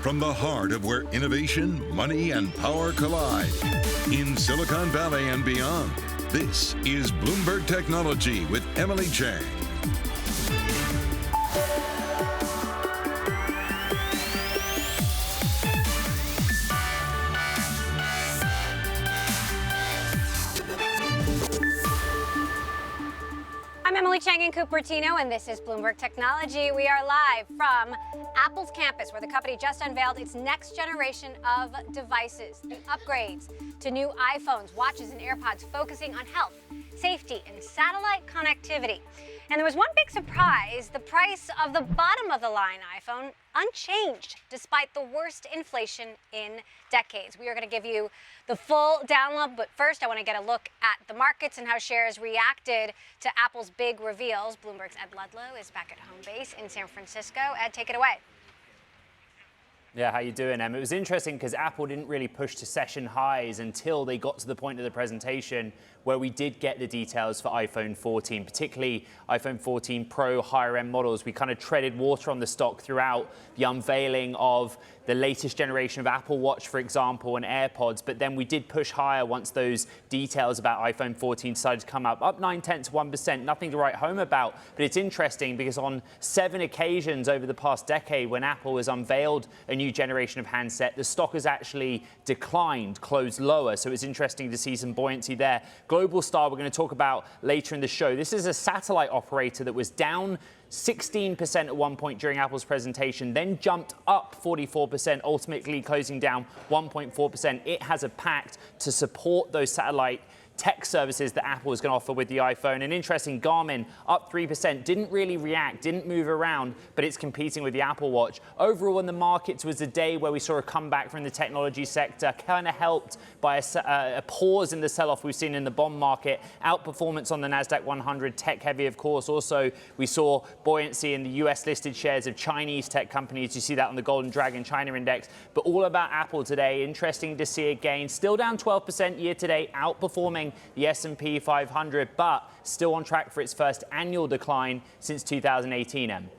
from the heart of where innovation, money, and power collide. In Silicon Valley and beyond, this is Bloomberg Technology with Emily Chang. I'm Emily Chang in Cupertino, and this is Bloomberg Technology. We are live from Apple's campus, where the company just unveiled its next generation of devices, the upgrades to new iPhones, watches, and AirPods, focusing on health, safety, and satellite connectivity. And there was one big surprise: the price of the bottom-of-the-line iPhone unchanged, despite the worst inflation in decades. We are going to give you the full download, but first I want to get a look at the markets and how shares reacted to Apple's big reveals. Bloomberg's Ed Ludlow is back at home base in San Francisco. Ed, take it away. Yeah, how you doing, Em? It was interesting because Apple didn't really push to session highs until they got to the point of the presentation where we did get the details for iPhone 14, particularly iPhone 14 Pro higher-end models. We kind of treaded water on the stock throughout the unveiling of the latest generation of Apple Watch, for example, and AirPods, but then we did push higher once those details about iPhone 14 decided to come up 0.9%, nothing to write home about. But it's interesting because on 7 occasions over the past decade when Apple has unveiled a new generation of handset, the stock has actually declined, closed lower. So it's interesting to see some buoyancy there. Global Star, we're going to talk about later in the show. This is a satellite operator that was down 16% at one point during Apple's presentation, then jumped up 44%, ultimately closing down 1.4%. It has a pact to support those satellite tech services that Apple is going to offer with the iPhone. And interesting, Garmin up 3%, didn't really react, didn't move around, but it's competing with the Apple Watch. Overall in the markets was a day where we saw a comeback from the technology sector, kind of helped by a pause in the sell-off we've seen in the bond market, outperformance on the NASDAQ 100, tech heavy of course. Also, we saw buoyancy in the US listed shares of Chinese tech companies. You see that on the Golden Dragon China Index. But all about Apple today, interesting to see a gain, still down 12% year to date, outperforming the S&P 500, but still on track for its first annual decline since 2018, Em.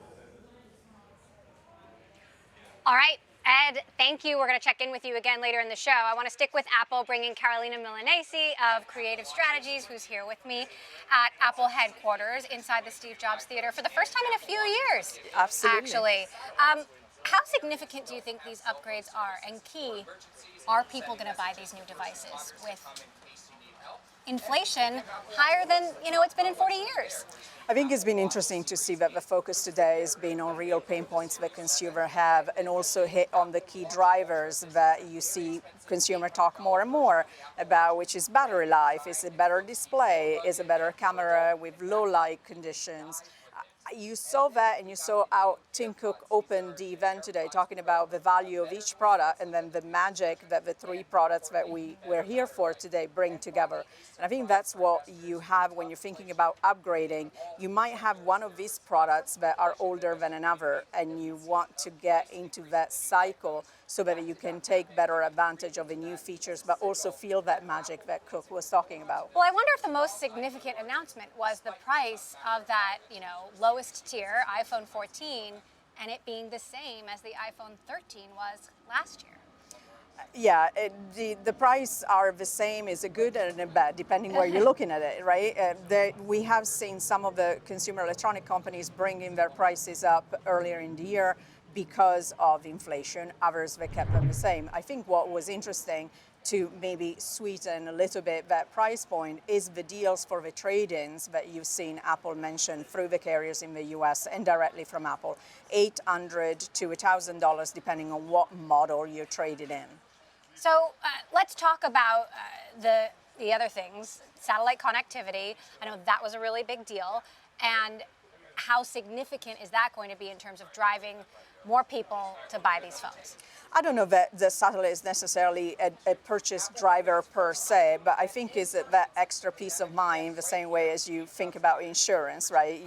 All right, Ed, thank you. We're going to check in with you again later in the show. I want to stick with Apple, bringing Carolina Milanese of Creative Strategies, who's here with me at Apple headquarters inside the Steve Jobs Theater for the first time in a few years. Absolutely. Actually. How significant do you think these upgrades are? And key, are people going to buy these new devices with inflation higher than, it's been in 40 years? I think it's been interesting to see that the focus today has been on real pain points that consumers have, and also hit on the key drivers that you see consumer talk more and more about, which is battery life, is a better display, is a better camera with low light conditions. You saw that, and you saw how Tim Cook opened the event today, talking about the value of each product and then the magic that the 3 products that we're here for today bring together. And I think that's what you have when you're thinking about upgrading. You might have one of these products that are older than another, and you want to get into that cycle so that you can take better advantage of the new features, but also feel that magic that Cook was talking about. Well, I wonder if the most significant announcement was the price of that, lowest tier, iPhone 14, and it being the same as the iPhone 13 was last year. Yeah, the price are the same, is a good and a bad, depending where you're looking at it, right? We have seen some of the consumer electronic companies bringing their prices up earlier in the year because of inflation. Others, they kept them the same. I think what was interesting to maybe sweeten a little bit that price point is the deals for the trade-ins that you've seen Apple mention through the carriers in the US and directly from Apple. $800 to $1,000 depending on what model you're traded in. So let's talk about the other things, satellite connectivity. I know that was a really big deal. And how significant is that going to be in terms of driving more people to buy these phones? I don't know that the satellite is necessarily a purchase driver per se, but I think is that extra peace of mind, the same way as you think about insurance, right?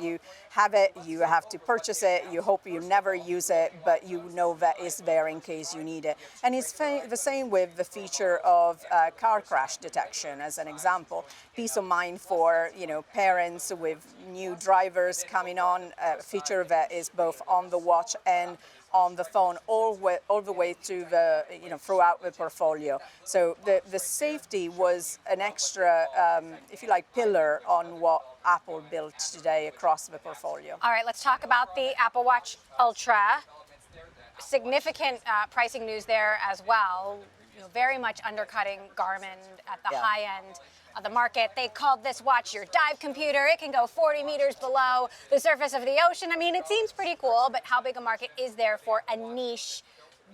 have it, you have to purchase it, you hope you never use it, but you know that it's there in case you need it. And it's the same with the feature of car crash detection, as an example. Peace of mind for parents with new drivers coming on, a feature that is both on the watch and on the phone, all the way to the throughout the portfolio. So the safety was an extra, if you like, pillar on what Apple built today across the portfolio. All right, let's talk about the Apple Watch Ultra. Significant pricing news there as well. Very much undercutting Garmin at the high end of the market. They called this watch your dive computer. It can go 40 meters below the surface of the ocean. I mean, it seems pretty cool, but how big a market is there for a niche,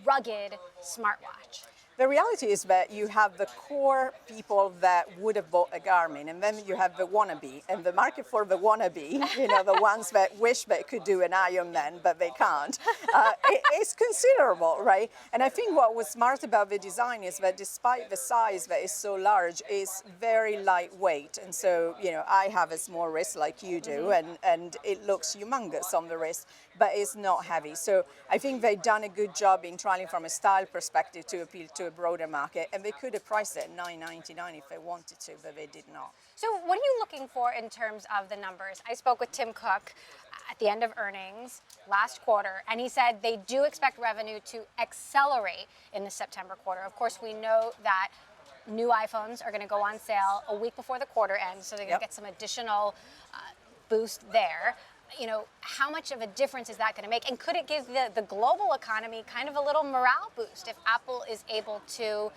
rugged smartwatch? The reality is that you have the core people that would have bought a Garmin, and then you have the wannabe. And the market for the wannabe, the ones that wish they could do an Ironman, but they can't, it's considerable, right? And I think what was smart about the design is that despite the size that is so large, it's very lightweight. And so, I have a small wrist like you do, and it looks humongous on the wrist, but it's not heavy. So I think they've done a good job in trying from a style perspective to appeal to a broader market, and they could have priced it at $999 if they wanted to, but they did not. So what are you looking for in terms of the numbers? I spoke with Tim Cook at the end of earnings last quarter, and he said they do expect revenue to accelerate in the September quarter. Of course, we know that new iPhones are going to go on sale a week before the quarter ends, so they're going to get some additional boost there. How much of a difference is that going to make? And could it give the global economy kind of a little morale boost if Apple is able to,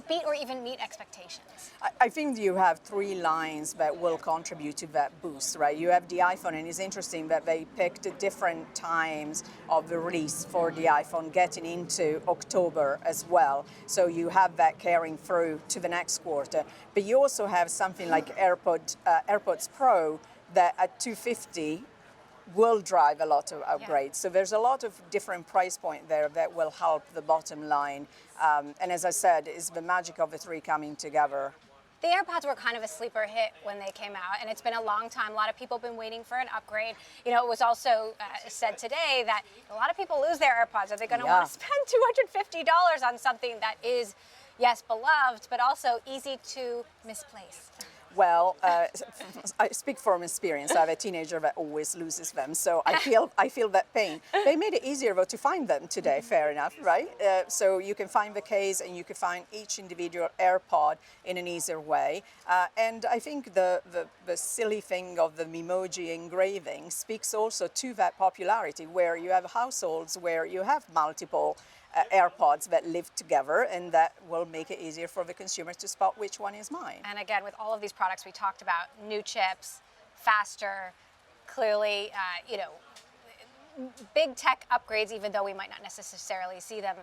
beat or even meet expectations? I think you have three lines that will contribute to that boost, right? You have the iPhone, and it's interesting that they picked different times of the release for the iPhone, getting into October as well. So you have that carrying through to the next quarter. But you also have something like AirPods Pro that at $250 will drive a lot of upgrades. So there's a lot of different price point there that will help the bottom line. And as I said, it's the magic of the three coming together. The AirPods were kind of a sleeper hit when they came out, and it's been a long time. A lot of people have been waiting for an upgrade. It was also said today that a lot of people lose their AirPods. Are they going to want to spend $250 on something that is, yes, beloved, but also easy to misplace? Well, I speak from experience. I have a teenager that always loses them, so I feel that pain. They made it easier though to find them today. Fair enough, right? So you can find the case, and you can find each individual AirPod in an easier way. And I think the silly thing of the Memoji engraving speaks also to that popularity, where you have households where you have multiple AirPods that live together, and that will make it easier for the consumer to spot which one is mine. And again, with all of these products we talked about, new chips, faster, clearly, big tech upgrades, even though we might not necessarily see them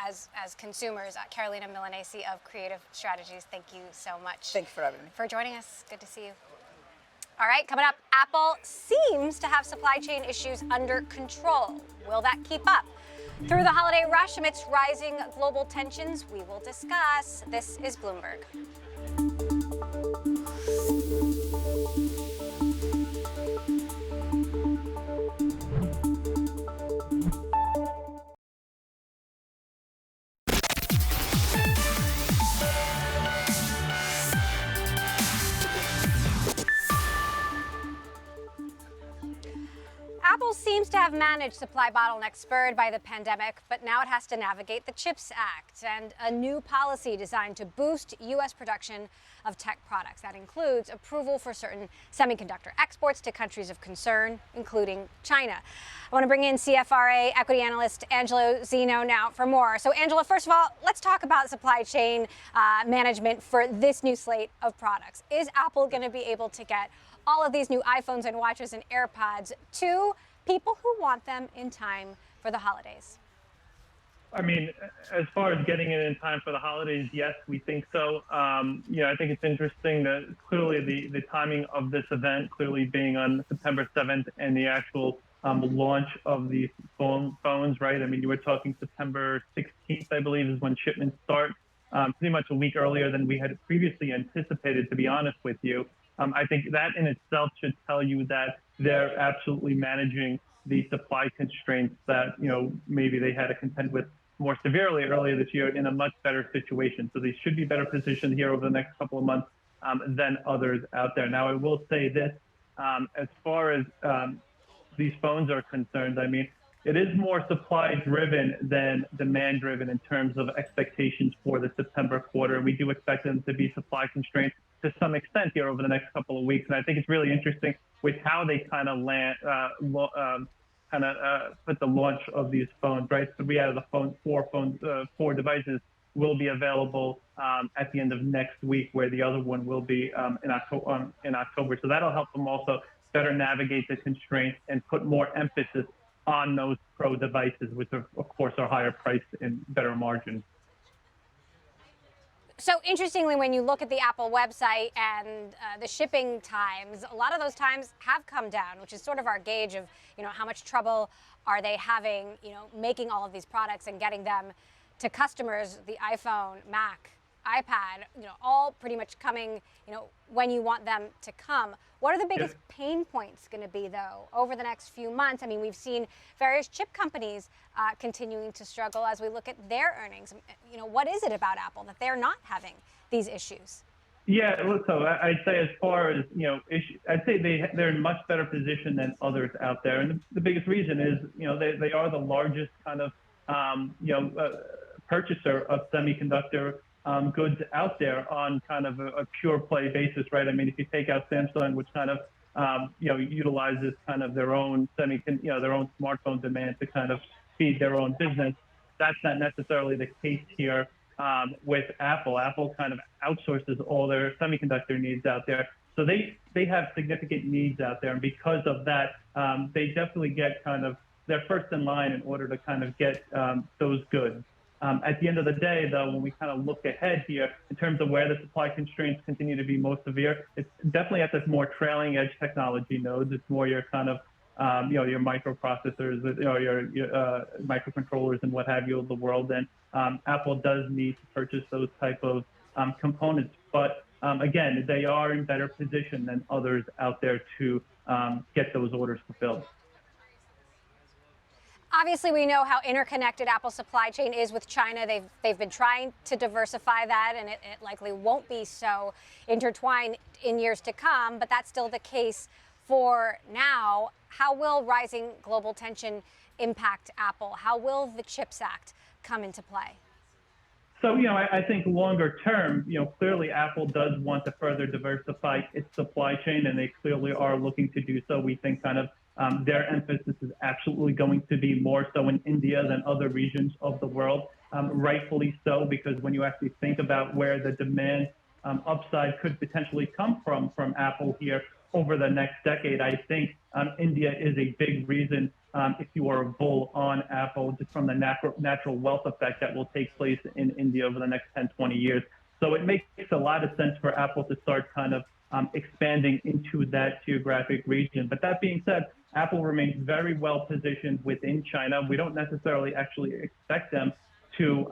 as consumers. Carolina Milanesi of Creative Strategies, thank you so much. Thank you for having me. For joining us. Good to see you. All right, coming up, Apple seems to have supply chain issues under control. Will that keep up? Through the holiday rush amidst rising global tensions, we will discuss. This is Bloomberg. Apple seems to have managed supply bottlenecks spurred by the pandemic, but now it has to navigate the CHIPS Act and a new policy designed to boost U.S. production of tech products. That includes approval for certain semiconductor exports to countries of concern, including China. I want to bring in CFRA equity analyst Angelo Zeno now for more. So, Angelo, first of all, let's talk about supply chain management for this new slate of products. Is Apple going to be able to get all of these new iPhones and watches and AirPods to people who want them in time for the holidays? I mean, as far as getting it in time for the holidays, yes, we think so. I think it's interesting that clearly the timing of this event clearly being on September 7th and the actual launch of the phones, right? I mean, you were talking September 16th, I believe, is when shipments start, pretty much a week earlier than we had previously anticipated, to be honest with you. I think that in itself should tell you that they're absolutely managing the supply constraints that, maybe they had to contend with more severely earlier this year in a much better situation. So they should be better positioned here over the next couple of months than others out there. Now, I will say this, as far as these phones are concerned, I mean, it is more supply driven than demand driven in terms of expectations for the September quarter. We do expect them to be supply constrained to some extent here over the next couple of weeks. And I think it's really interesting with how they kind of put the launch of these phones, right? 3 out of the 4 devices will be available at the end of next week, where the other one will be in October. So that'll help them also better navigate the constraints and put more emphasis on those Pro devices, which of course are higher priced and better margin. So interestingly, when you look at the Apple website and the shipping times, a lot of those times have come down, which is sort of our gauge of, how much trouble are they having, making all of these products and getting them to customers. The iPhone, Mac, iPad, all pretty much coming, when you want them to come. What are the biggest pain points going to be, though, over the next few months? I mean, we've seen various chip companies continuing to struggle as we look at their earnings. What is it about Apple that they're not having these issues? Yeah, so I'd say as far as, I'd say they're in much better position than others out there. And the biggest reason is, they are the largest kind of, purchaser of semiconductor goods out there on kind of a pure play basis, right? I mean, if you take out Samsung, which kind of, utilizes kind of their own their own smartphone demand to kind of feed their own business, that's not necessarily the case here with Apple. Apple kind of outsources all their semiconductor needs out there. So they have significant needs out there. And because of that, they definitely get they're first in line in order to kind of get those goods. At the end of the day, though, when we kind of look ahead here in terms of where the supply constraints continue to be most severe, it's definitely at the more trailing edge technology nodes. It's more your kind of, your microprocessors, your microcontrollers and what have you of the world. And Apple does need to purchase those type of components. But again, they are in better position than others out there to get those orders fulfilled. Obviously, we know how interconnected Apple's supply chain is with China. They've been trying to diversify that, and it likely won't be so intertwined in years to come, but that's still the case for now. How will rising global tension impact Apple? How will the CHIPS Act come into play? So, I think longer term, clearly Apple does want to further diversify its supply chain, and they clearly are looking to do so. We think kind of their emphasis is absolutely going to be more so in India than other regions of the world, rightfully so, because when you actually think about where the demand upside could potentially come from Apple here over the next decade, I think India is a big reason if you are a bull on Apple, just from the natural wealth effect that will take place in India over the next 10, 20 years. So it makes a lot of sense for Apple to start kind of expanding into that geographic region. But that being said, Apple remains very well positioned within China. We don't necessarily actually expect them to,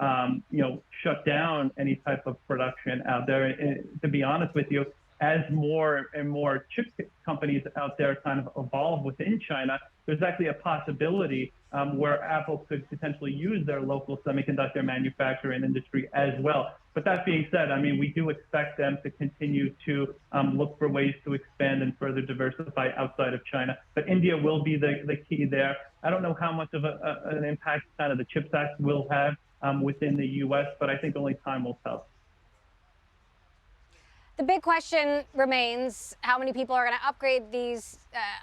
shut down any type of production out there. And to be honest with you, as more and more chip companies out there kind of evolve within China, there's actually a possibility where Apple could potentially use their local semiconductor manufacturing industry as well. But that being said, I mean, we do expect them to continue to look for ways to expand and further diversify outside of China. But India will be the key there. I don't know how much of an impact kind of the CHIPS Act will have within the U.S., but I think only time will tell. The big question remains how many people are going to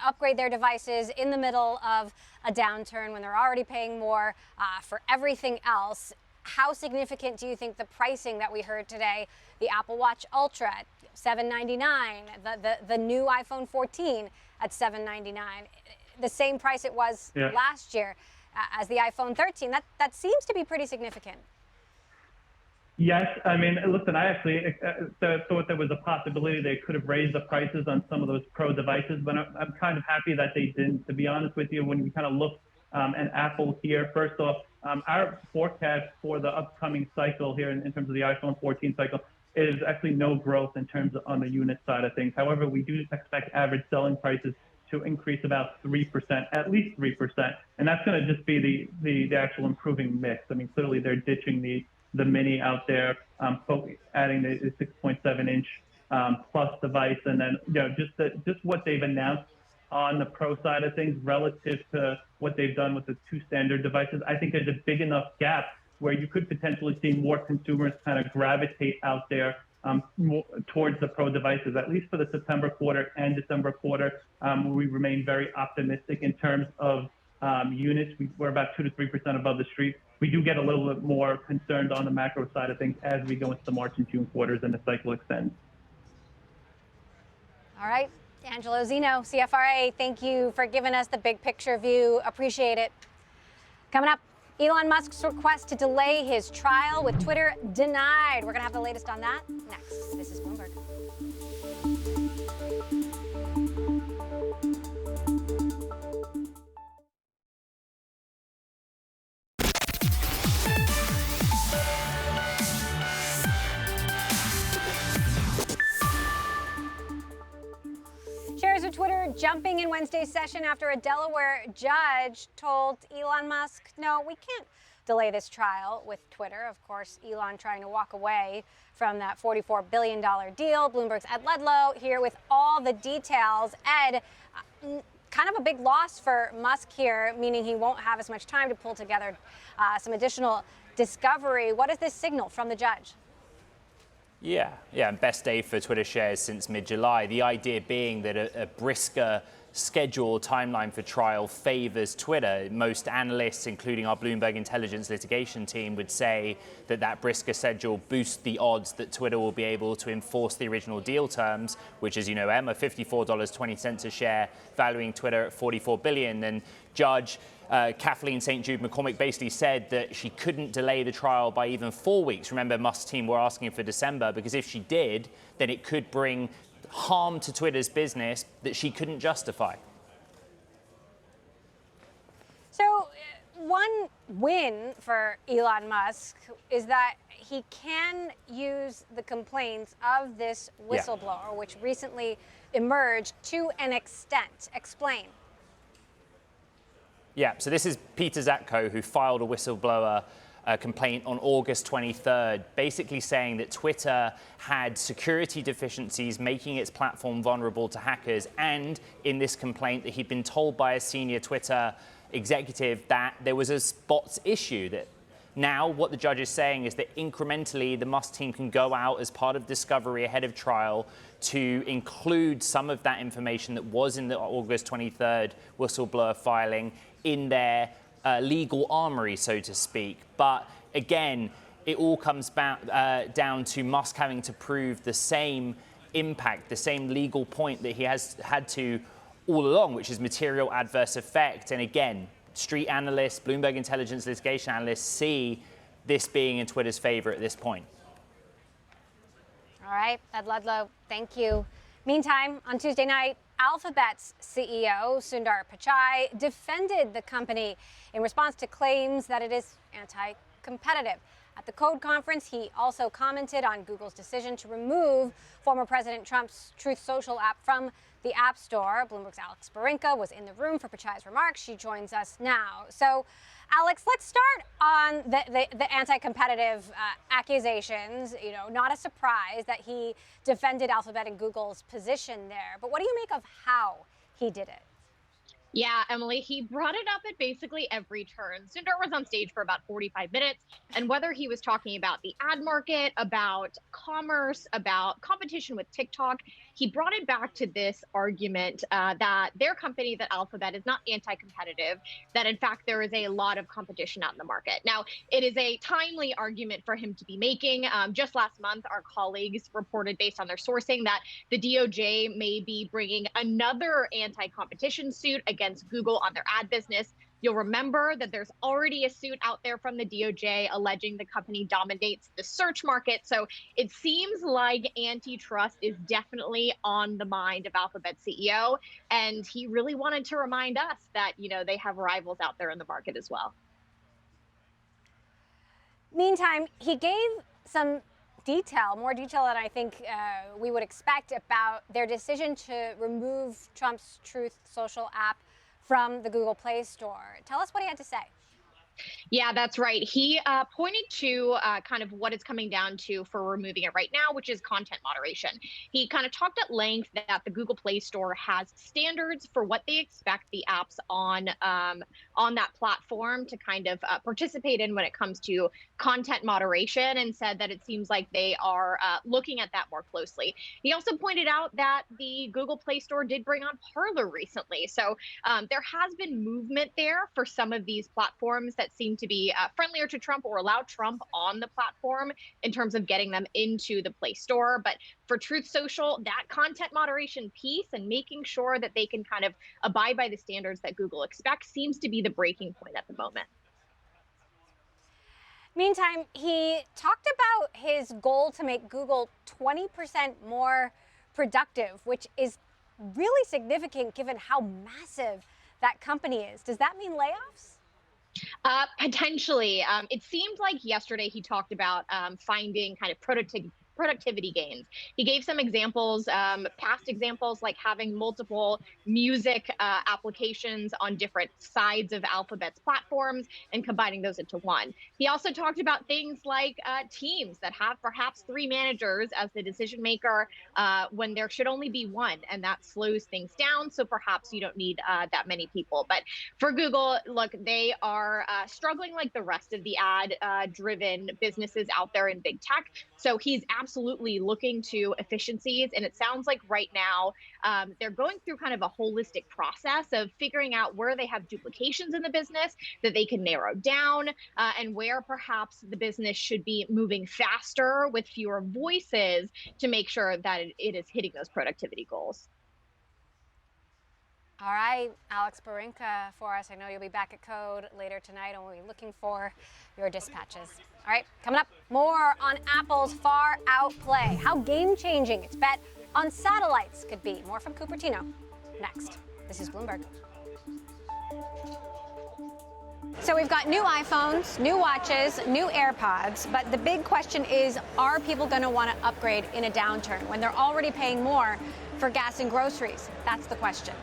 upgrade their devices in the middle of a downturn when they're already paying more for everything else. How significant do you think the pricing that we heard today, the Apple Watch Ultra at $799, the new iPhone 14 at $799, the same price it was last year as the iPhone 13, that seems to be pretty significant. Yes, I mean, listen, I actually thought there was a possibility they could have raised the prices on some of those Pro devices, but I'm kind of happy that they didn't, to be honest with you. When we kind of look at Apple here, first off, our forecast for the upcoming cycle here in terms of the iPhone 14 cycle is actually no growth in terms of on the unit side of things. However, we do expect average selling prices to increase about 3%, at least 3%, and that's going to just be the actual improving mix. I mean, clearly they're ditching the Mini out there, adding the 6.7-inch plus device, and then just what they've announced on the Pro side of things relative to what they've done with the two standard devices. I think there's a big enough gap where you could potentially see more consumers kind of gravitate out there more towards the Pro devices, at least for the September quarter and December quarter. We remain very optimistic in terms of units. We're about 2 to 3% above the street. We do get a little bit more concerned on the macro side of things as we go into the March and June quarters and the cycle extends. All right. Angelo Zeno, CFRA, thank you for giving us the big picture view. Appreciate it. Coming up, Elon Musk's request to delay his trial with Twitter denied. We're going to have the latest on that next. This is Bloomberg. Shares of Twitter jumping in Wednesday's session after a Delaware judge told Elon Musk, no, we can't delay this trial with Twitter. Of course, Elon trying to walk away from that $44 billion deal. Bloomberg's Ed Ludlow here with all the details. Ed, kind of a big loss for Musk here, meaning he won't have as much time to pull together some additional discovery. What does this signal from the judge? Yeah, best day for Twitter shares since mid-July. The idea being that a brisker schedule timeline for trial favors Twitter. Most analysts, including our Bloomberg intelligence litigation team, would say that that brisker schedule boosts the odds that Twitter will be able to enforce the original deal terms, which, as you know, Emma, $54.20 a share, valuing Twitter at $44 billion. And Judge Kathleen St. Jude McCormick basically said that she couldn't delay the trial by even 4 weeks. Remember, Musk's team were asking for December, because if she did, then it could bring harm to Twitter's business that she couldn't justify. So one win for Elon Musk is that he can use the complaints of this whistleblower, which recently emerged, to an extent. Explain. Yeah, so this is Peter Zatko, who filed a whistleblower complaint on August 23rd, basically saying that Twitter had security deficiencies, making its platform vulnerable to hackers, and in this complaint that he'd been told by a senior Twitter executive that there was a bots issue. That now what the judge is saying is that incrementally the Musk team can go out as part of discovery ahead of trial to include some of that information that was in the August 23rd whistleblower filing in their legal armory, so to speak. But again, it all comes back down to Musk having to prove the same impact, the same legal point that he has had to all along, which is material adverse effect. And again, street analysts, Bloomberg intelligence litigation analysts see this being in Twitter's favor at this point. All right, Ed Ludlow, thank you. Meantime, on Tuesday night, Alphabet's CEO, Sundar Pichai, defended the company in response to claims that it is anti-competitive. At the Code Conference, he also commented on Google's decision to remove former President Trump's Truth Social app from the App Store. Bloomberg's Alex Barinka was in the room for Pichai's remarks. She joins us now. So, Alex, let's start on the anti-competitive accusations. You know, not a surprise that he defended Alphabet and Google's position there. But what do you make of how he did it? Yeah, Emily, he brought it up at basically every turn. Sundar was on stage for about 45 minutes, and whether he was talking about the ad market, about commerce, about competition with TikTok, he brought it back to this argument that their company, that Alphabet, is not anti-competitive, that in fact there is a lot of competition out in the market. Now, it is a timely argument for him to be making. Just last month, our colleagues reported, based on their sourcing, that the DOJ may be bringing another anti-competition suit against Google on their ad business. You'll remember that there's already a suit out there from the DOJ alleging the company dominates the search market. So it seems like antitrust is definitely on the mind of Alphabet CEO. And he really wanted to remind us that, you know, they have rivals out there in the market as well. Meantime, he gave some detail, more detail than I think we would expect about their decision to remove Trump's Truth Social app from the Google Play Store. Tell us what he had to say. Yeah, that's right. He pointed to kind of what it's coming down to for removing it right now, which is content moderation. He kind of talked at length that the Google Play Store has standards for what they expect the apps on that platform to kind of participate in when it comes to content moderation, and said that it seems like they are looking at that more closely. He also pointed out that the Google Play Store did bring on Parler recently. So there has been movement there for some of these platforms that seem to be friendlier to Trump or allow Trump on the platform in terms of getting them into the Play Store. But for Truth Social, that content moderation piece and making sure that they can kind of abide by the standards that Google expects seems to be the breaking point at the moment. Meantime, he talked about his goal to make Google 20% more productive, which is really significant given how massive that company is. Does that mean layoffs? Potentially. It seemed like yesterday he talked about finding kind of productivity gains. He gave some examples, past examples, like having multiple music applications on different sides of Alphabet's platforms and combining those into one. He also talked about things like teams that have perhaps 3 managers as the decision maker when there should only be one, and that slows things down. So perhaps you don't need that many people. But for Google, look, they are struggling like the rest of the ad-driven businesses out there in big tech. So he's absolutely looking to efficiencies. And it sounds like right now they're going through kind of a holistic process of figuring out where they have duplications in the business that they can narrow down and where perhaps the business should be moving faster with fewer voices to make sure that it is hitting those productivity goals. All right, Alex Barinka for us. I know you'll be back at Code later tonight, and we'll be looking for your dispatches. All right, coming up, more on Apple's far out play, how game-changing its bet on satellites could be. More from Cupertino next. This is Bloomberg. So we've got new iPhones, new watches, new AirPods, but the big question is, are people going to want to upgrade in a downturn when they're already paying more for gas and groceries? That's the question.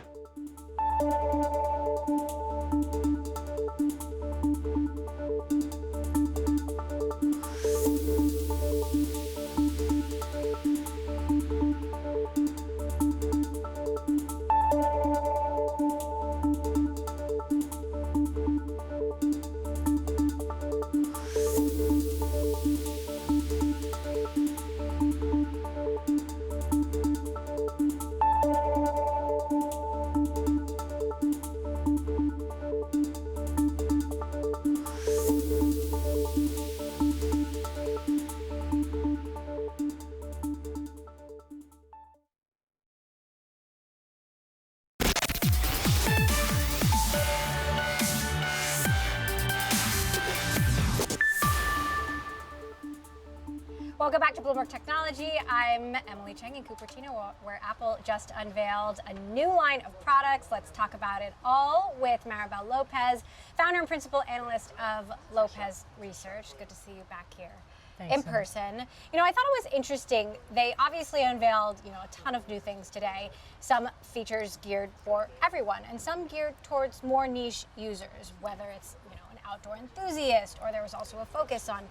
Welcome back to Bloomberg Technology. I'm Emily Cheng in Cupertino, where Apple just unveiled a new line of products. Let's talk about it all with Maribel Lopez, founder and principal analyst of Lopez Research. Good to see you back here. Thanks, in person. You know, I thought it was interesting. They obviously unveiled, a ton of new things today. Some features geared for everyone, and some geared towards more niche users, whether it's, an outdoor enthusiast, or there was also a focus on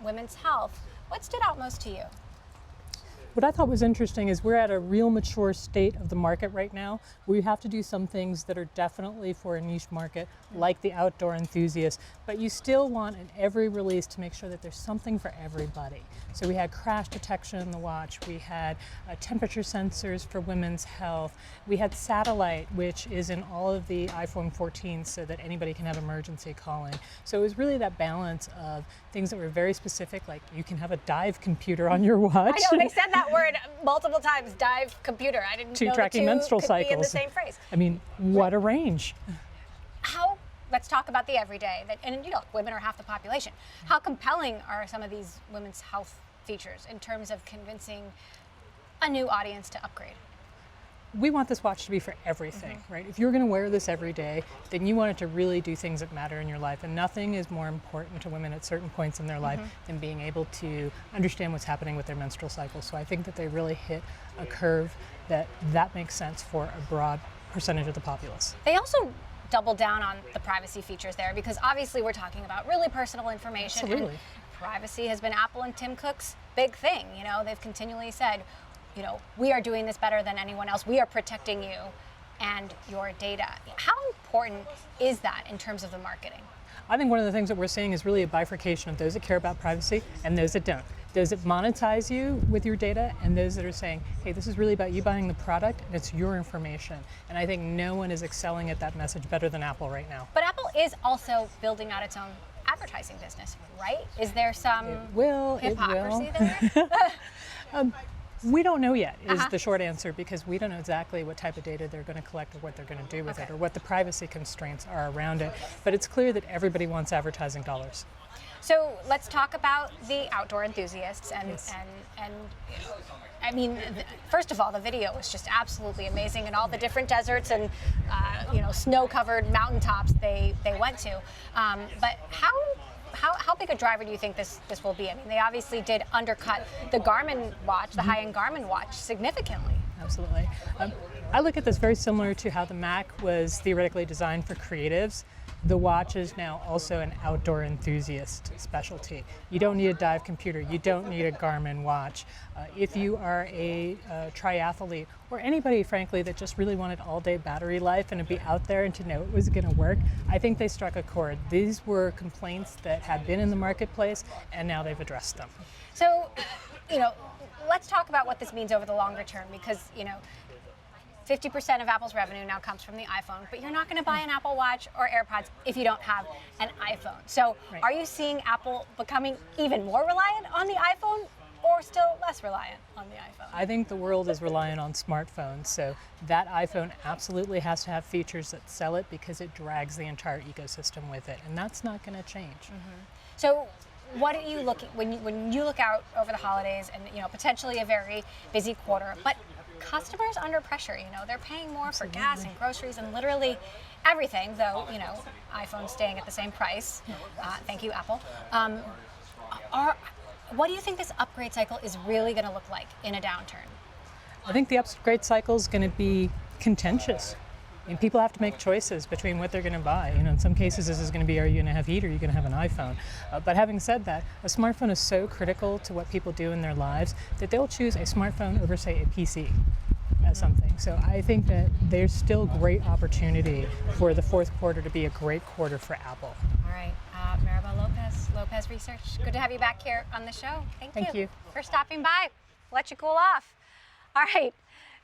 women's health. What stood out most to you? What I thought was interesting is we're at a real mature state of the market right now. We have to do some things that are definitely for a niche market, like the outdoor enthusiast, but you still want in every release to make sure that there's something for everybody. So we had crash detection in the watch, we had temperature sensors for women's health, we had satellite, which is in all of the iPhone 14 so that anybody can have emergency calling. So it was really that balance of things that were very specific, like you can have a dive computer on your watch. I know, they said that word multiple times, dive computer. I didn't know the tracking two menstrual could cycles. be in the same phrase. I mean, what a range. Let's talk about the everyday, and women are half the population. How compelling are some of these women's health features in terms of convincing a new audience to upgrade? we want this watch to be for everything, right? If you're going to wear this every day, then you want it to really do things that matter in your life. And nothing is more important to women at certain points in their life than being able to understand what's happening with their menstrual cycle. So I think that they really hit a curve that makes sense for a broad percentage of the populace. They also double down on the privacy features there, because obviously we're talking about really personal information. Absolutely. And privacy has been Apple and Tim Cook's big thing. You know, they've continually said, you know, we are doing this better than anyone else. We are protecting you and your data. How important is that in terms of the marketing? I think one of the things that we're seeing is really a bifurcation of those that care about privacy and those that don't. Those that monetize you with your data and those that are saying, hey, this is really about you buying the product and it's your information. And I think no one is excelling at that message better than Apple right now. But Apple is also building out its own advertising business, right? Is there some hypocrisy there? We don't know yet is the short answer, because we don't know exactly what type of data they're going to collect or what they're going to do with it or what the privacy constraints are around it. But it's clear that everybody wants advertising dollars. So let's talk about the outdoor enthusiasts and I mean, first of all, the video was just absolutely amazing, and all the different deserts and snow-covered mountaintops they went to. But how big a driver do you think this will be? I mean, they obviously did undercut the Garmin watch, the high-end Garmin watch, significantly. Absolutely. I look at this very similar to how the Mac was theoretically designed for creatives. The watch is now also an outdoor enthusiast specialty. You don't need a dive computer. You don't need a Garmin watch. If you are a triathlete or anybody, frankly, that just really wanted all-day battery life and to be out there and to know it was going to work, I think they struck a chord. These were complaints that had been in the marketplace, and now they've addressed them. So, let's talk about what this means over the longer term, because, 50% of Apple's revenue now comes from the iPhone, but you're not going to buy an Apple Watch or AirPods if you don't have an iPhone. So Are you seeing Apple becoming even more reliant on the iPhone, or still less reliant on the iPhone? I think the world is reliant on smartphones, so that iPhone absolutely has to have features that sell it, because it drags the entire ecosystem with it, and that's not going to change. So what are you looking, when you look out over the holidays and potentially a very busy quarter, but customers under pressure, they're paying more for gas and groceries and literally everything, though, iPhone's staying at the same price. Thank you, Apple. What do you think this upgrade cycle is really going to look like in a downturn? I think the upgrade cycle is going to be contentious. And people have to make choices between what they're going to buy. In some cases, this is going to be, are you going to have heat or are you going to have an iPhone? But having said that, a smartphone is so critical to what people do in their lives that they'll choose a smartphone over, say, a PC as something. So I think that there's still great opportunity for the fourth quarter to be a great quarter for Apple. All right. Maribel Lopez Research, good to have you back here on the show. Thank you for stopping by. Let you cool off. All right.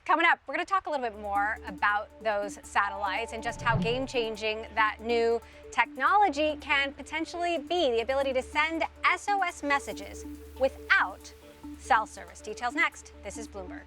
Coming up, we're going to talk a little bit more about those satellites and just how game-changing that new technology can potentially be, the ability to send SOS messages without cell service. Details next. This is Bloomberg.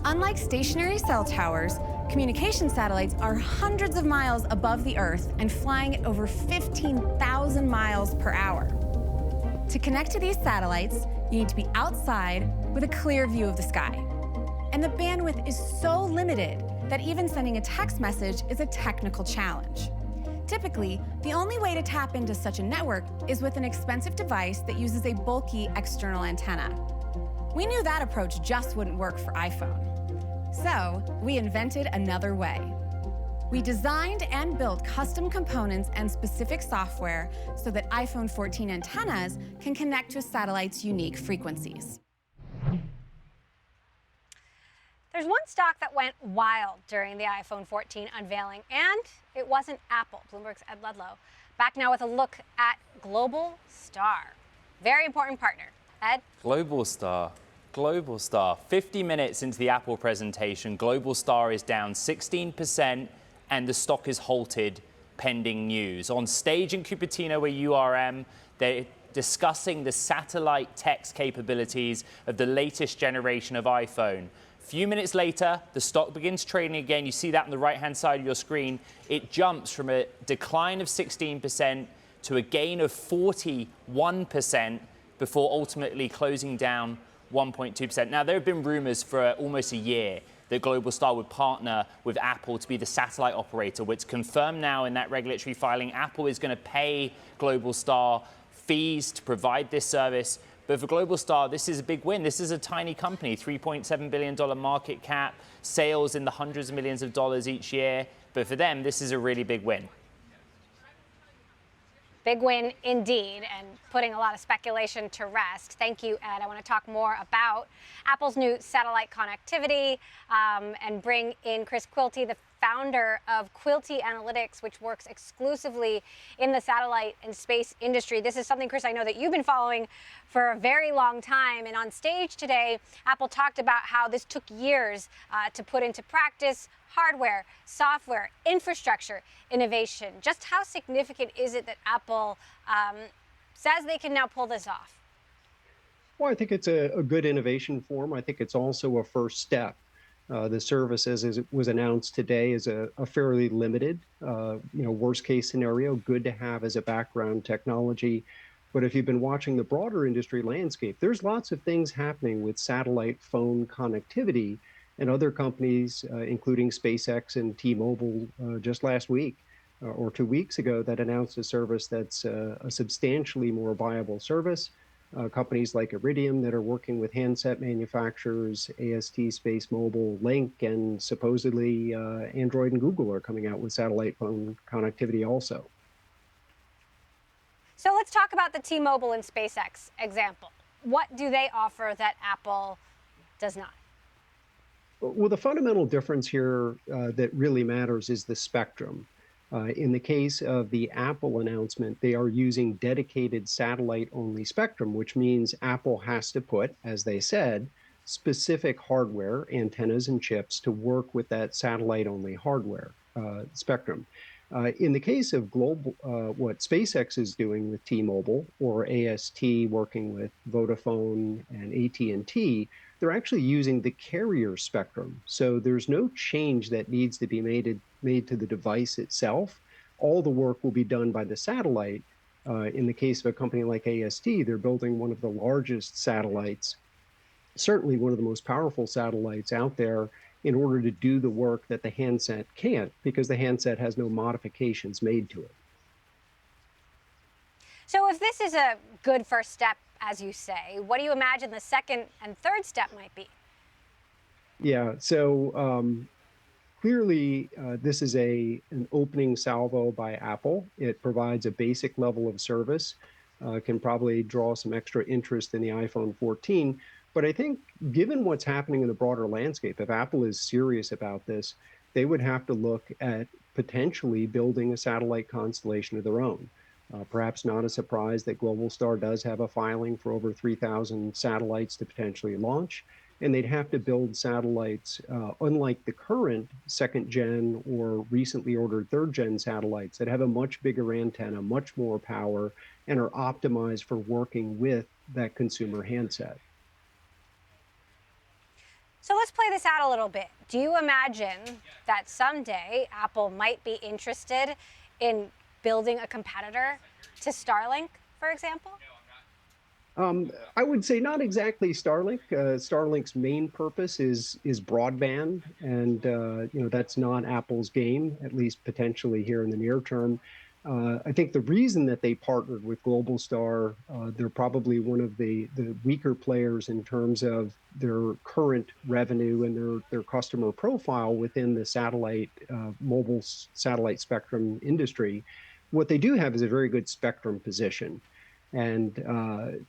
Unlike stationary cell towers, communication satellites are hundreds of miles above the Earth and flying at over 15,000 miles per hour. To connect to these satellites, you need to be outside with a clear view of the sky. And the bandwidth is so limited that even sending a text message is a technical challenge. Typically, the only way to tap into such a network is with an expensive device that uses a bulky external antenna. We knew that approach just wouldn't work for iPhone. So, we invented another way. We designed and built custom components and specific software so that iPhone 14 antennas can connect to a satellite's unique frequencies. There's one stock that went wild during the iPhone 14 unveiling, and it wasn't Apple. Bloomberg's Ed Ludlow back now with a look at Global Star. Very important partner. Ed? Global Star. 50 minutes into the Apple presentation, Global Star is down 16% and the stock is halted pending news. On stage in Cupertino where URM, they're discussing the satellite text capabilities of the latest generation of iPhone. A few minutes later, the stock begins trading again. You see that on the right-hand side of your screen. It jumps from a decline of 16% to a gain of 41% before ultimately closing down 1.2%. Now, there have been rumors for almost a year that Globalstar would partner with Apple to be the satellite operator. It's confirmed now in that regulatory filing. Apple is going to pay Globalstar fees to provide this service. But for Globalstar, this is a big win. This is a tiny company, $3.7 billion market cap, sales in the hundreds of millions of dollars each year. But for them, this is a really big win. Big win indeed, and putting a lot of speculation to rest. Thank you, Ed. I want to talk more about Apple's new satellite connectivity and bring in Chris Quilty, the founder of Quilty Analytics, which works exclusively in the satellite and space industry. This is something, Chris, I know that you've been following for a very long time. And on stage today, Apple talked about how this took years to put into practice: hardware, software, infrastructure, innovation. Just how significant is it that Apple says they can now pull this off? Well, I think it's a good innovation form. I think it's also a first step. The service, as it was announced today, is a fairly limited, worst case scenario, good to have as a background technology. But if you've been watching the broader industry landscape, there's lots of things happening with satellite phone connectivity, and other companies, including SpaceX and T-Mobile, just last week or 2 weeks ago, that announced a service that's a substantially more viable service. Companies like Iridium that are working with handset manufacturers, AST, Space Mobile, Link, and supposedly Android and Google are coming out with satellite phone connectivity also. So let's talk about the T-Mobile and SpaceX example. What do they offer that Apple does not? Well, the fundamental difference here that really matters is the spectrum. In the case of the Apple announcement, they are using dedicated satellite-only spectrum, which means Apple has to put, as they said, specific hardware, antennas and chips to work with that satellite-only hardware spectrum. In the case of what SpaceX is doing with T-Mobile or AST working with Vodafone and AT&T, they're actually using the carrier spectrum. So there's no change that needs to be made to the device itself. All the work will be done by the satellite. In the case of a company like AST, they're building one of the largest satellites, certainly one of the most powerful satellites out there, in order to do the work that the handset can't, because the handset has no modifications made to it. So if this is a good first step, as you say, what do you imagine the second and third step might be? Yeah, so clearly this is an opening salvo by Apple. It provides a basic level of service, can probably draw some extra interest in the iPhone 14. But I think given what's happening in the broader landscape, if Apple is serious about this, they would have to look at potentially building a satellite constellation of their own. Perhaps not a surprise that Globalstar does have a filing for over 3,000 satellites to potentially launch. And they'd have to build satellites, unlike the current second-gen or recently ordered third-gen satellites that have a much bigger antenna, much more power, and are optimized for working with that consumer handset. So let's play this out a little bit. Do you imagine that someday Apple might be interested in building a competitor to Starlink, for example? I would say not exactly Starlink. Starlink's main purpose is broadband, and that's not Apple's game, at least potentially here in the near term. I think the reason that they partnered with Globalstar, they're probably one of the weaker players in terms of their current revenue and their customer profile within the satellite, mobile satellite spectrum industry. What they do have is a very good spectrum position. And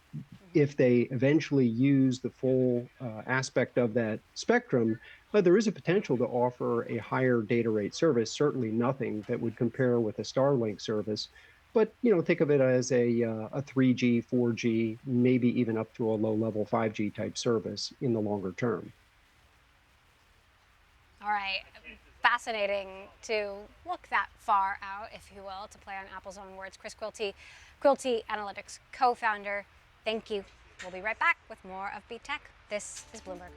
if they eventually use the full aspect of that spectrum, there is a potential to offer a higher data rate service, certainly nothing that would compare with a Starlink service. But, think of it as a 3G, 4G, maybe even up to a low-level 5G type service in the longer term. All right. fascinating to look that far out, if you will, to play on Apple's own words. Chris Quilty, Quilty Analytics co-founder, thank you. We'll be right back with more of Beat Tech. This is Bloomberg.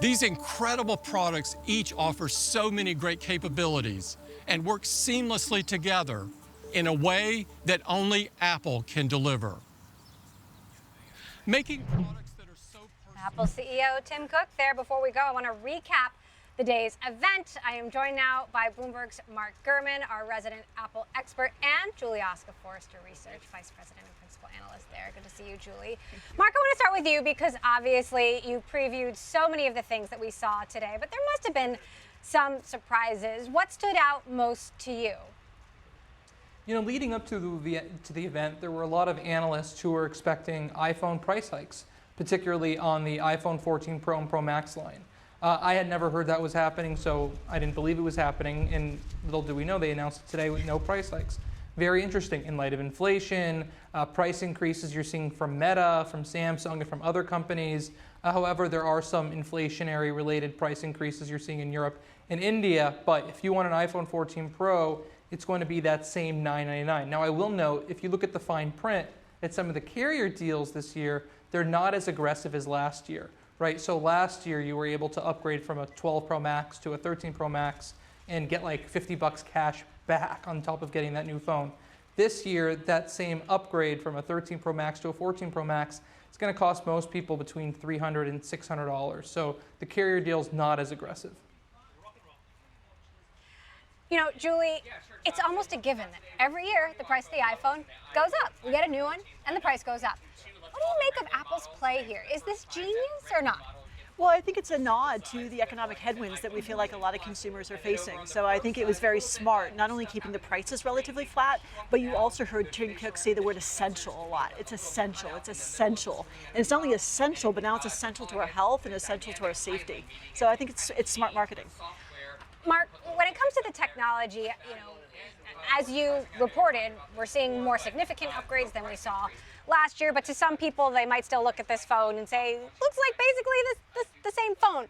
These incredible products each offer so many great capabilities and work seamlessly together in a way that only Apple can deliver. Making products that are so personal. Apple CEO Tim Cook there. Before we go, I want to recap the day's event. I am joined now by Bloomberg's Mark Gurman, our resident Apple expert, and Julie Oscar, Forrester Research Vice President and Principal Analyst there. Good to see you, Julie. Mark, I want to start with you because obviously you previewed so many of the things that we saw today, but there must have been some surprises. What stood out most to you? You know, leading up to the event, there were a lot of analysts who were expecting iPhone price hikes, particularly on the iPhone 14 Pro and Pro Max line. I had never heard that was happening, so I didn't believe it was happening, and little do we know, they announced it today with no price hikes. Very interesting in light of inflation, price increases you're seeing from Meta, from Samsung, and from other companies. However, there are some inflationary related price increases you're seeing in Europe and India, but if you want an iPhone 14 Pro, it's going to be that same $999. Now, I will note, if you look at the fine print at some of the carrier deals this year, they're not as aggressive as last year. Right, so last year you were able to upgrade from a 12 Pro Max to a 13 Pro Max and get like $50 cash back on top of getting that new phone. This year, that same upgrade from a 13 Pro Max to a 14 Pro Max is going to cost most people between $300 and $600. So the carrier deal's not as aggressive. You know, Julie, it's almost a given that every year the price of the iPhone goes up. We get a new one and the price goes up. What do you make of Apple's play here? Is this genius or not? Well, I think it's a nod to the economic headwinds that we feel like a lot of consumers are facing. So I think it was very smart, not only keeping the prices relatively flat, but you also heard Tim Cook say the word essential a lot. It's essential. It's essential. And it's not only essential, but now it's essential to our health and essential to our safety. So I think it's smart marketing. Mark, when it comes to the technology, you know, as you reported, we're seeing more significant upgrades than we saw last year, but to some people, they might still look at this phone and say, looks like basically the same phone.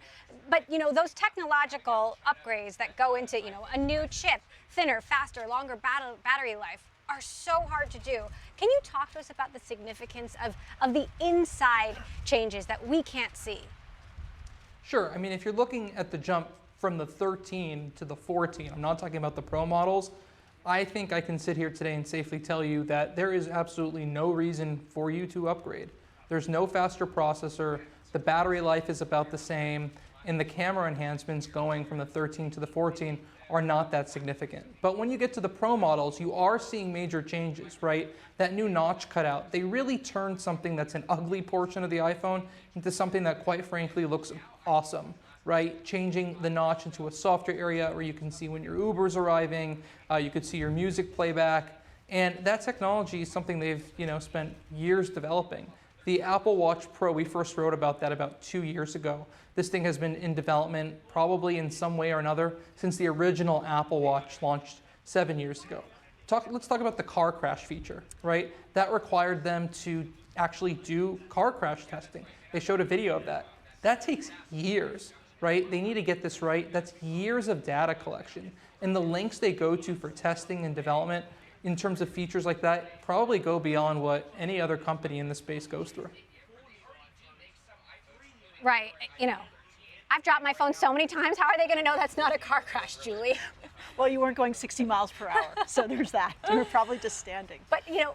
But, you know, those technological upgrades that go into, you know, a new chip, thinner, faster, longer battery life are so hard to do. Can you talk to us about the significance of the inside changes that we can't see? Sure. I mean, if you're looking at the jump from the 13 to the 14, I'm not talking about the Pro models, I think I can sit here today and safely tell you that there is absolutely no reason for you to upgrade. There's no faster processor, the battery life is about the same, and the camera enhancements going from the 13 to the 14 are not that significant. But when you get to the Pro models, you are seeing major changes, right? That new notch cutout, they really turned something that's an ugly portion of the iPhone into something that quite frankly looks awesome. Right, changing the notch into a softer area where you can see when your Uber's arriving, you could see your music playback, and that technology is something they've spent years developing. The Apple Watch Pro, we first wrote about that about 2 years ago. This thing has been in development probably in some way or another since the original Apple Watch launched 7 years ago. Let's talk about the car crash feature, right? That required them to actually do car crash testing. They showed a video of that. That takes years. Right? They need to get this right. That's years of data collection. And the lengths they go to for testing and development in terms of features like that probably go beyond what any other company in the space goes through. Right. You know, I've dropped my phone so many times. How are they going to know that's not a car crash, Julie? Well, you weren't going 60 miles per hour, so there's that. You were probably just standing. But, you know,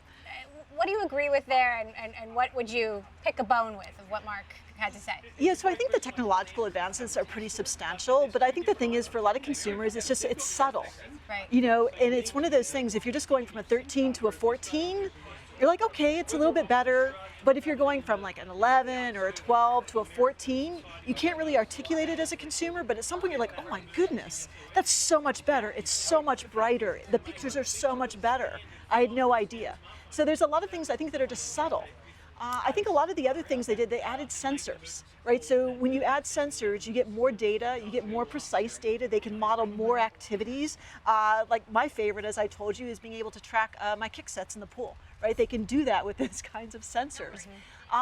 what do you agree with there, and what would you pick a bone with of what Mark had to say? Yeah, so I think the technological advances are pretty substantial, but I think the thing is for a lot of consumers, it's subtle. Right. You know, and it's one of those things, if you're just going from a 13 to a 14, you're like, okay, it's a little bit better. But if you're going from like an 11 or a 12 to a 14, you can't really articulate it as a consumer, but at some point you're like, oh my goodness, that's so much better. It's so much brighter. The pictures are so much better. I had no idea. So there's a lot of things I think that are just subtle. I think a lot of the other things they did, they added sensors, right? So when you add sensors, you get more data, you get more precise data. They can model more activities. Like my favorite, as I told you, is being able to track my kick sets in the pool, right? They can do that with these kinds of sensors.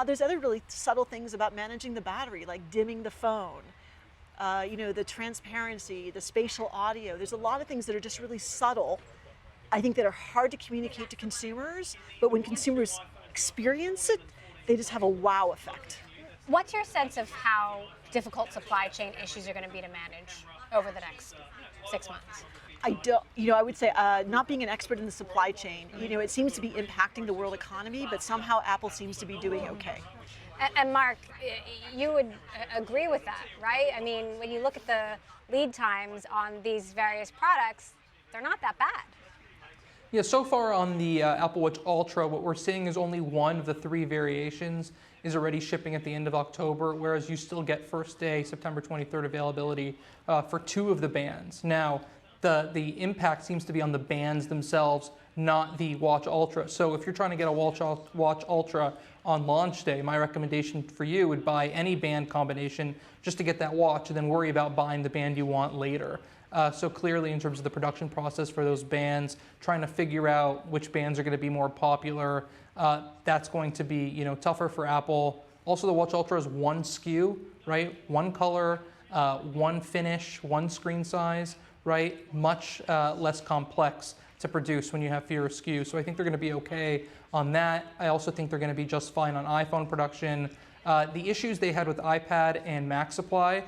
There's other really subtle things about managing the battery, like dimming the phone, the transparency, the spatial audio. There's a lot of things that are just really subtle, I think, that are hard to communicate to consumers, but when consumers experience it, they just have a wow effect. What's your sense of how difficult supply chain issues are going to be to manage over the next 6 months? I would say not being an expert in the supply chain, it seems to be impacting the world economy, but somehow Apple seems to be doing okay. And Mark, you would agree with that, right? I mean, when you look at the lead times on these various products, they're not that bad. Yeah, so far on the Apple Watch Ultra, what we're seeing is only one of the 3 variations is already shipping at the end of October, whereas you still get first day, September 23rd availability for 2 of the bands. Now, the impact seems to be on the bands themselves, not the Watch Ultra. So if you're trying to get a Watch Ultra on launch day, my recommendation for you would buy any band combination just to get that watch and then worry about buying the band you want later. So clearly, in terms of the production process for those bands, trying to figure out which bands are going to be more popular, that's going to be tougher for Apple. Also, the Watch Ultra is 1 SKU, right? 1 color, 1 finish, 1 screen size, right? Much less complex to produce when you have fewer SKUs. So I think they're going to be okay on that. I also think they're going to be just fine on iPhone production. The issues they had with iPad and Mac supply,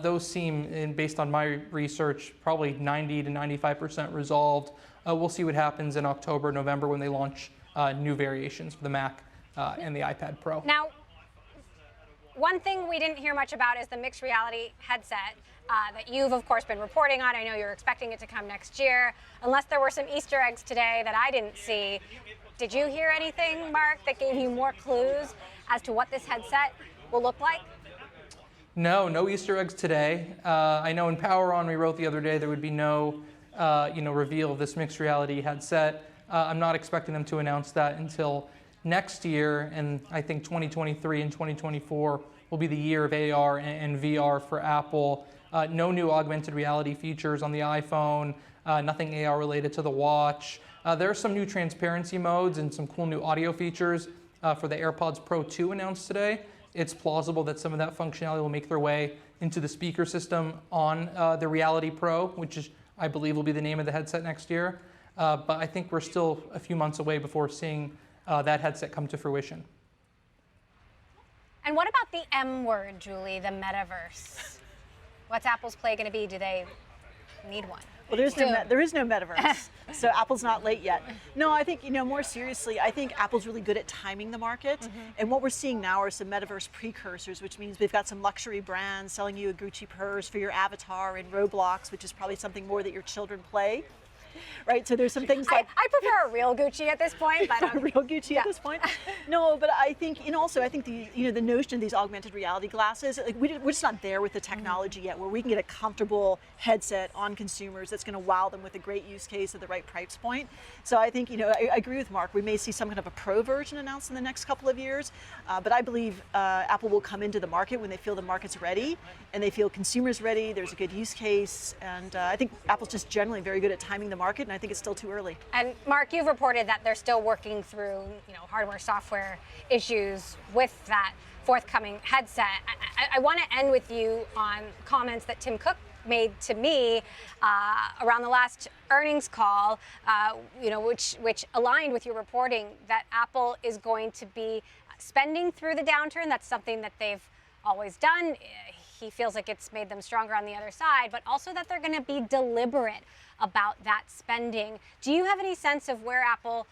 those seem, based on my research, probably 90 to 95% resolved. We'll see what happens in October, November when they launch new variations for the Mac and the iPad Pro. Now, one thing we didn't hear much about is the mixed reality headset that you've, of course, been reporting on. I know you're expecting it to come next year, unless there were some Easter eggs today that I didn't see. Did you hear anything, Mark, that gave you more clues as to what this headset will look like? No Easter eggs today. I know in Power On we wrote the other day there would be no reveal of this mixed reality headset. I'm not expecting them to announce that until next year, and I think 2023 and 2024 will be the year of AR and VR for Apple. No new augmented reality features on the iPhone, nothing AR related to the watch. There are some new transparency modes and some cool new audio features for the AirPods Pro 2 announced today. It's plausible that some of that functionality will make their way into the speaker system on the Reality Pro, which is, I believe, will be the name of the headset next year. But I think we're still a few months away before seeing that headset come to fruition. And what about the M word, Julie, the metaverse? What's Apple's play going to be? Do they need one? Well, there is no metaverse, so Apple's not late yet. No, I think, more seriously, I think Apple's really good at timing the market. And what we're seeing now are some metaverse precursors, which means we've got some luxury brands selling you a Gucci purse for your avatar in Roblox, which is probably something more that your children play. Right, so there's some things like I prefer a real Gucci at this point, but a real Gucci at this point. No, but I think, and also I think the notion of these augmented reality glasses, like we're just not there with the technology yet, where we can get a comfortable headset on consumers that's going to wow them with a great use case at the right price point. So I think I agree with Mark. We may see some kind of a pro version announced in the next couple of years, but I believe Apple will come into the market when they feel the market's ready and they feel consumers ready. There's a good use case, and I think Apple's just generally very good at timing the market, and I think it's still too early. And Mark, you've reported that they're still working through, hardware, software issues with that forthcoming headset. I want to end with you on comments that Tim Cook made to me around the last earnings call, which aligned with your reporting that Apple is going to be spending through the downturn. That's something that they've always done. He feels like it's made them stronger on the other side, but also that they're going to be deliberate about that spending. Do you have any sense of where Apple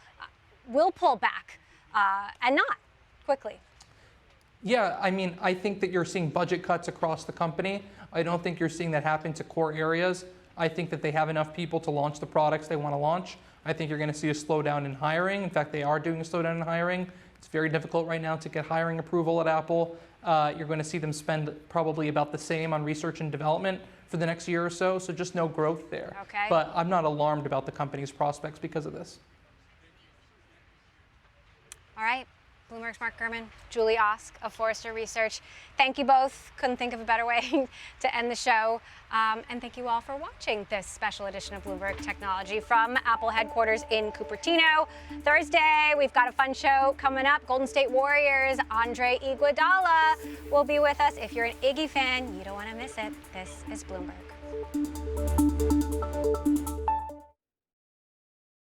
will pull back and not quickly? Yeah, I think that you're seeing budget cuts across the company. I don't think you're seeing that happen to core areas. I think that they have enough people to launch the products they want to launch. I think you're going to see a slowdown in hiring. In fact, they are doing a slowdown in hiring. It's very difficult right now to get hiring approval at Apple. You're going to see them spend probably about the same on research and development for the next year or so, so just no growth there. Okay. But I'm not alarmed about the company's prospects because of this. All right. Bloomberg's Mark Gurman, Julie Osk of Forrester Research. Thank you both. Couldn't think of a better way to end the show. And thank you all for watching this special edition of Bloomberg Technology from Apple headquarters in Cupertino. Thursday, we've got a fun show coming up. Golden State Warriors, Andre Iguodala will be with us. If you're an Iggy fan, you don't want to miss it. This is Bloomberg.